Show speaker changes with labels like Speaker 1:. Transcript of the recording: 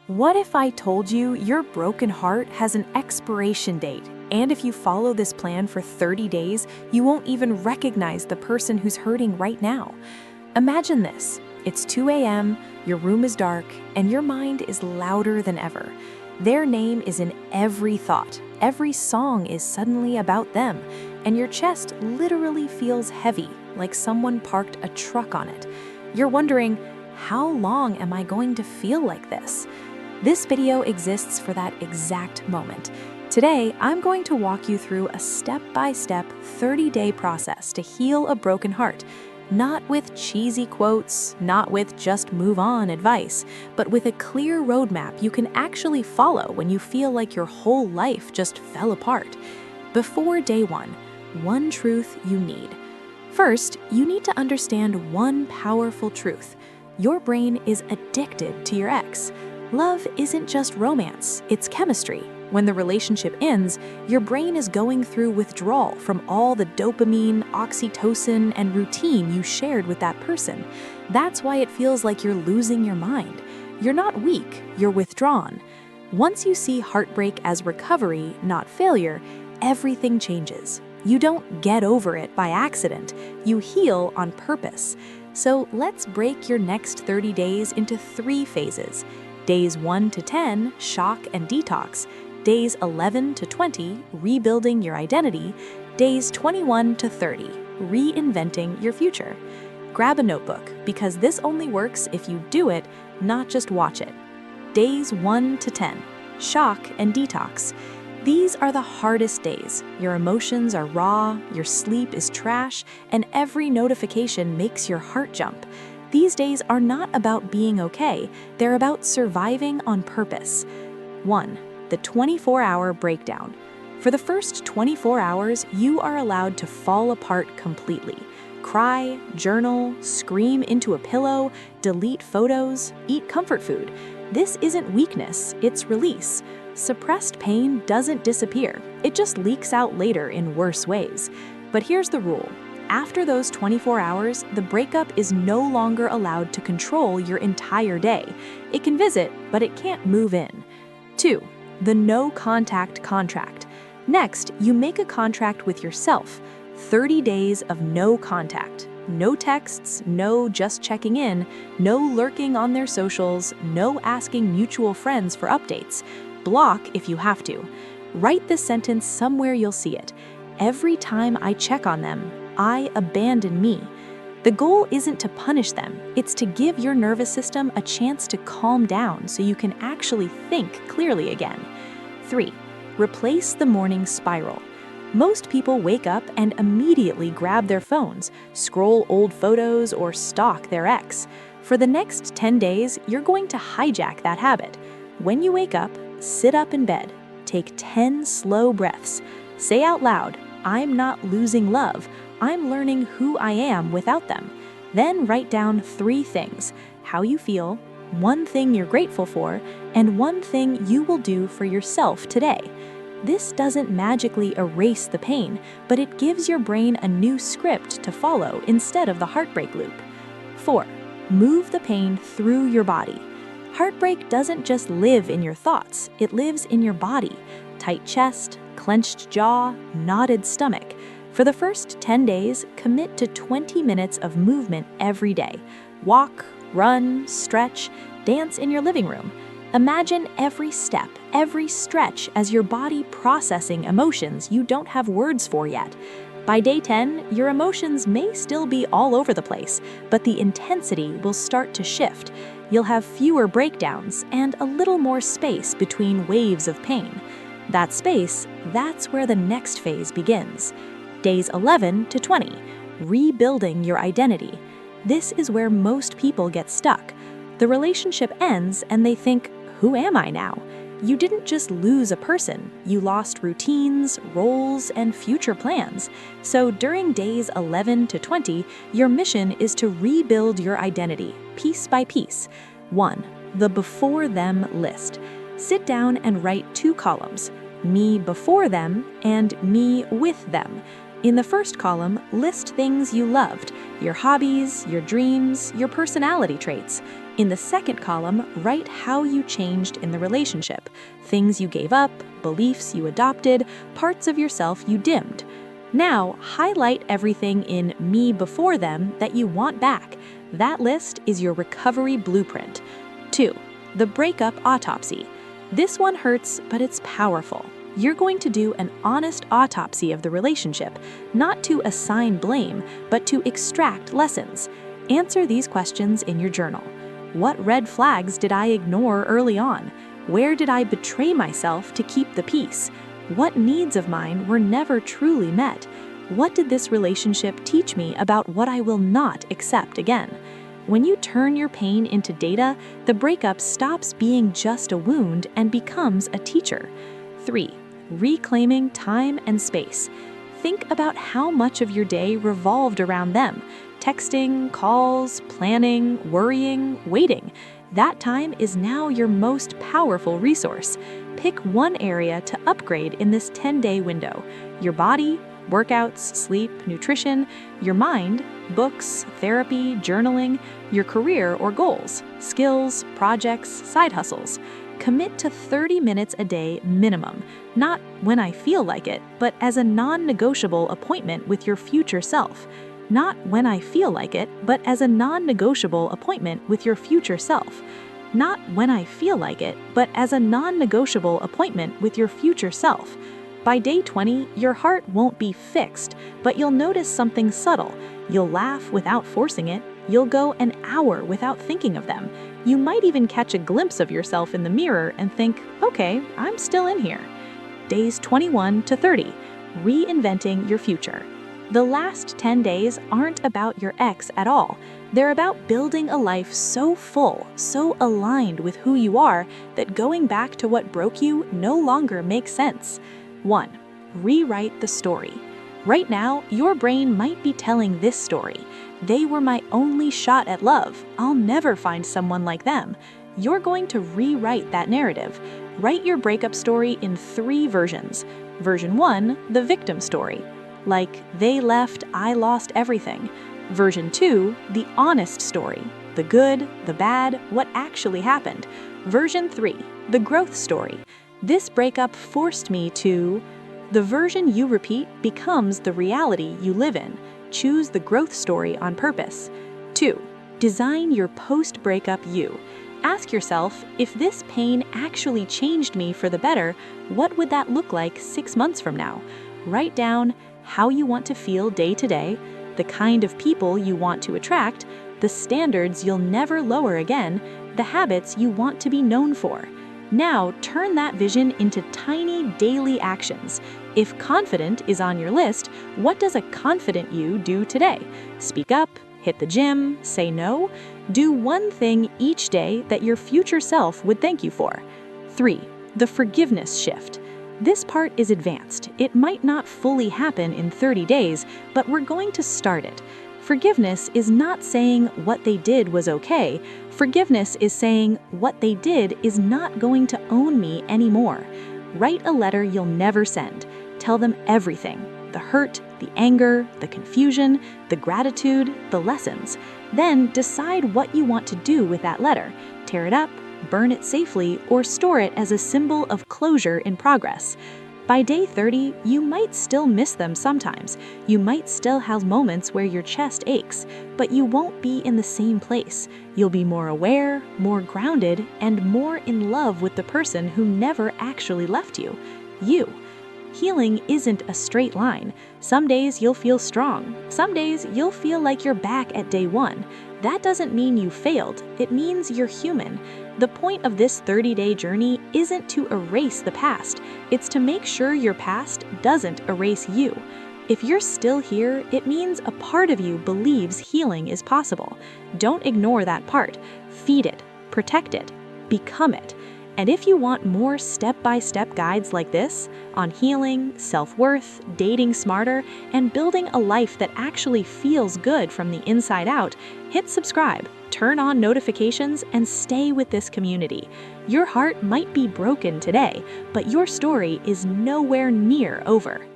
Speaker 1: What if I told you your broken heart has an expiration date, and if you follow this plan for 30 days, you won't even recognize the person who's hurting right now? Imagine this. It's 2 a.m., your room is dark, and your mind is louder than ever. Their name is in every thought. Every song is suddenly about them, and your chest literally feels heavy, like someone parked a truck on it. You're wondering, how long am I going to feel like this? This video exists for that exact moment. Today, I'm going to walk you through a step-by-step 30-day process to heal a broken heart. Not with cheesy quotes, not with just move on advice, but with a clear roadmap you can actually follow when you feel like your whole life just fell apart. Before day one truth you need. First, you need to understand one powerful truth. Your brain is addicted to your ex. Love isn't just romance, it's chemistry. When the relationship ends, your brain is going through withdrawal from all the dopamine, oxytocin, and routine you shared with that person. That's why it feels like you're losing your mind. You're not weak, you're withdrawn. Once you see heartbreak as recovery, not failure, everything changes. You don't get over it by accident, you heal on purpose. So let's break your next 30 days into 3 phases. Days 1 to 10, shock and detox. Days 11 to 20, rebuilding your identity. Days 21 to 30, reinventing your future. Grab a notebook, because this only works if you do it, not just watch it. Days 1 to 10, shock and detox. These are the hardest days. Your emotions are raw, your sleep is trash, and every notification makes your heart jump. These days are not about being okay, they're about surviving on purpose. 1. The 24-hour breakdown. For the first 24 hours, you are allowed to fall apart completely. Cry, journal, scream into a pillow, delete photos, eat comfort food. This isn't weakness, it's release. Suppressed pain doesn't disappear, it just leaks out later in worse ways. But here's the rule. After those 24 hours, the breakup is no longer allowed to control your entire day. It can visit, but it can't move in. 2. The no-contact contract. Next, you make a contract with yourself. 30 days of no contact. No texts, no just checking in, no lurking on their socials, no asking mutual friends for updates. Block if you have to. Write this sentence somewhere you'll see it. Every time I check on them, I abandon me. The goal isn't to punish them, it's to give your nervous system a chance to calm down so you can actually think clearly again. 3. Replace the morning spiral. Most people wake up and immediately grab their phones, scroll old photos, or stalk their ex. For the next 10 days, you're going to hijack that habit. When you wake up, sit up in bed, take 10 slow breaths. Say out loud, I'm not losing love, I'm learning who I am without them. Then write down 3 things: how you feel, 1 thing you're grateful for, and 1 thing you will do for yourself today. This doesn't magically erase the pain, but it gives your brain a new script to follow instead of the heartbreak loop. 4. Move the pain through your body. Heartbreak doesn't just live in your thoughts, it lives in your body. Tight chest, clenched jaw, knotted stomach. For the first 10 days, commit to 20 minutes of movement every day. Walk, run, stretch, dance in your living room. Imagine every step, every stretch as your body processing emotions you don't have words for yet. By day 10, your emotions may still be all over the place, but the intensity will start to shift. You'll have fewer breakdowns and a little more space between waves of pain. That space, that's where the next phase begins. Days 11 to 20, rebuilding your identity. This is where most people get stuck. The relationship ends and they think, who am I now? You didn't just lose a person, you lost routines, roles, and future plans. So during days 11 to 20, your mission is to rebuild your identity, piece by piece. 1. The before them list. Sit down and write 2 columns, me before them and me with them. In the first column, list things you loved, your hobbies, your dreams, your personality traits. In the second column, write how you changed in the relationship, things you gave up, beliefs you adopted, parts of yourself you dimmed. Now, highlight everything in me before them that you want back. That list is your recovery blueprint. 2. The breakup autopsy. This one hurts, but it's powerful. You're going to do an honest autopsy of the relationship, not to assign blame, but to extract lessons. Answer these questions in your journal. What red flags did I ignore early on? Where did I betray myself to keep the peace? What needs of mine were never truly met? What did this relationship teach me about what I will not accept again? When you turn your pain into data, the breakup stops being just a wound and becomes a teacher. 3. Reclaiming time and space. Think about how much of your day revolved around them. Texting, calls, planning, worrying, waiting. That time is now your most powerful resource. Pick one area to upgrade in this 10-day window. Your body, workouts, sleep, nutrition, your mind, books, therapy, journaling, your career or goals, skills, projects, side hustles. Commit to 30 minutes a day minimum, not when I feel like it, but as a non-negotiable appointment with your future self. Not when I feel like it, but as a non-negotiable appointment with your future self. Not when I feel like it, but as a non-negotiable appointment with your future self. By day 20, your heart won't be fixed, but you'll notice something subtle. You'll laugh without forcing it. You'll go an hour without thinking of them. You might even catch a glimpse of yourself in the mirror and think, okay, I'm still in here. Days 21 to 30, reinventing your future. The last 10 days aren't about your ex at all. They're about building a life so full, so aligned with who you are, that going back to what broke you no longer makes sense. 1. Rewrite the story. Right now, your brain might be telling this story. They were my only shot at love. I'll never find someone like them. You're going to rewrite that narrative. Write your breakup story in 3 versions. Version 1, the victim story. Like, they left, I lost everything. Version 2, the honest story. The good, the bad, what actually happened. Version 3, the growth story. This breakup forced me to... The version you repeat becomes the reality you live in. Choose the growth story on purpose. 2. Design your post-breakup you. Ask yourself, if this pain actually changed me for the better, what would that look like 6 months from now? Write down how you want to feel day to day, the kind of people you want to attract, the standards you'll never lower again, the habits you want to be known for. Now, turn that vision into tiny daily actions. If confident is on your list, what does a confident you do today? Speak up, hit the gym, say no. Do one thing each day that your future self would thank you for. 3. The forgiveness shift. This part is advanced. It might not fully happen in 30 days, but we're going to start it. Forgiveness is not saying what they did was okay. Forgiveness is saying what they did is not going to own me anymore. Write a letter you'll never send. Tell them everything: the hurt, the anger, the confusion, the gratitude, the lessons. Then decide what you want to do with that letter. Tear it up, burn it safely, or store it as a symbol of closure in progress. By day 30, you might still miss them sometimes. You might still have moments where your chest aches, but you won't be in the same place. You'll be more aware, more grounded, and more in love with the person who never actually left you. You. Healing isn't a straight line. Some days you'll feel strong. Some days you'll feel like you're back at day 1. That doesn't mean you failed. It means you're human. The point of this 30-day journey isn't to erase the past. It's to make sure your past doesn't erase you. If you're still here, it means a part of you believes healing is possible. Don't ignore that part. Feed it, protect it, become it. And if you want more step-by-step guides like this on healing, self-worth, dating smarter, and building a life that actually feels good from the inside out, hit subscribe, turn on notifications, and stay with this community. Your heart might be broken today, but your story is nowhere near over.